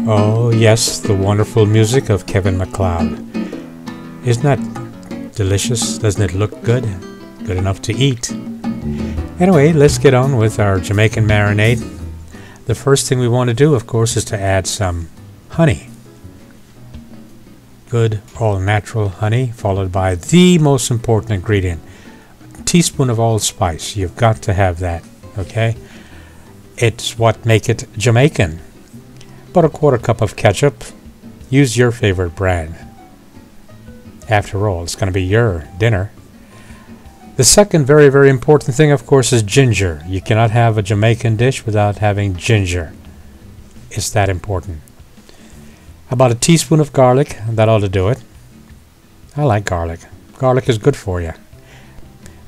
Oh yes, the wonderful music of Kevin MacLeod. Isn't that delicious? Doesn't it look good? Good enough to eat. Anyway, let's get on with our Jamaican marinade. The first thing we want to do, of course, is to add some honey. Good all-natural honey, followed by the most important ingredient, a teaspoon of allspice. You've got to have that, okay? It's what makes it Jamaican. About a quarter cup of ketchup. Use your favorite brand. After all, it's going to be your dinner. The second very, very important thing, of course, is ginger. You cannot have a Jamaican dish without having ginger. It's that important. About a teaspoon of garlic. That ought to do it. I like garlic. Garlic is good for you.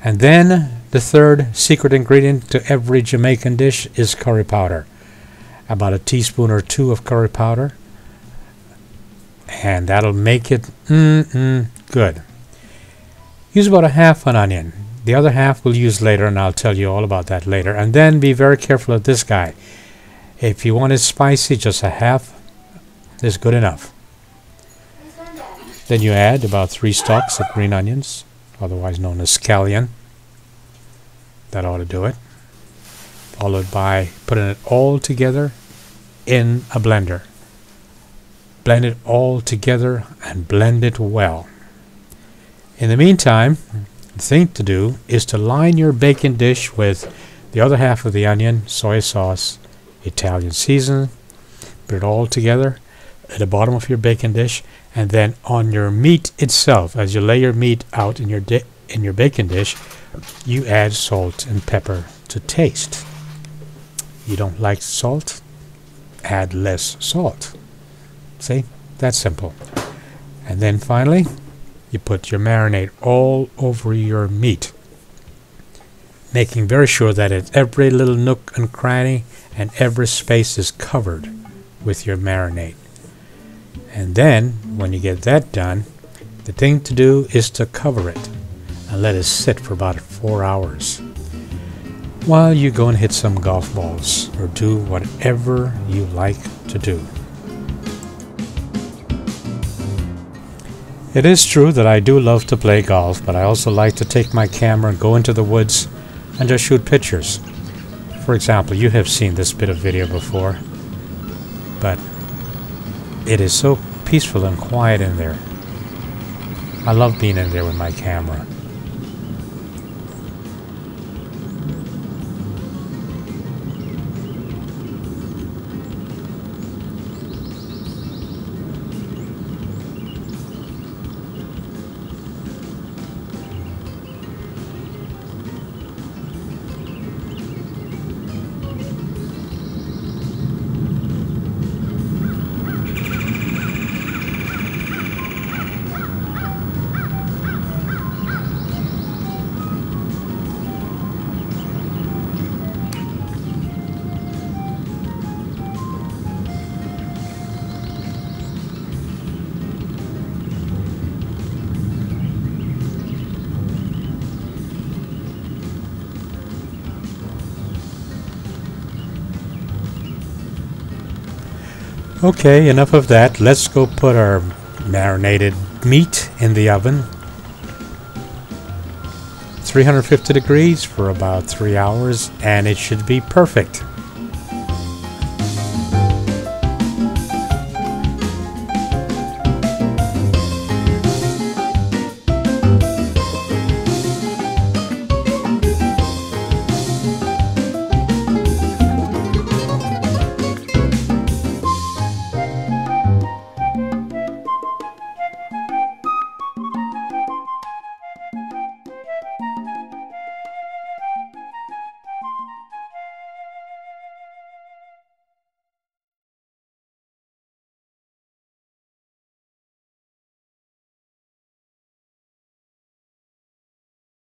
And then the third secret ingredient to every Jamaican dish is curry powder. About a teaspoon or two of curry powder, and that'll make it good. Use about a half an onion. The other half we'll use later, and I'll tell you all about that later. And then be very careful of this guy. If you want it spicy, just a half is good enough. Then you add about 3 stalks of green onions, otherwise known as scallion. That ought to do it. Followed by putting it all together in a blender. Blend it all together and blend it well. In the meantime, the thing to do is to line your bacon dish with the other half of the onion, soy sauce, Italian seasoning. Put it all together at the bottom of your bacon dish, and then on your meat itself, as you lay your meat out in your bacon dish, you add salt and pepper to taste. You don't like salt? Add less salt. See? That's simple. And then finally, you put your marinade all over your meat, making very sure that every little nook and cranny and every space is covered with your marinade. And then, when you get that done, the thing to do is to cover it and let it sit for about 4 hours. While you go and hit some golf balls or do whatever you like to do. It is true that I do love to play golf, but I also like to take my camera and go into the woods and just shoot pictures. For example, you have seen this bit of video before, but it is so peaceful and quiet in there. I love being in there with my camera. Okay, enough of that. Let's go put our marinated meat in the oven. 350 degrees for about 3 hours, and it should be perfect.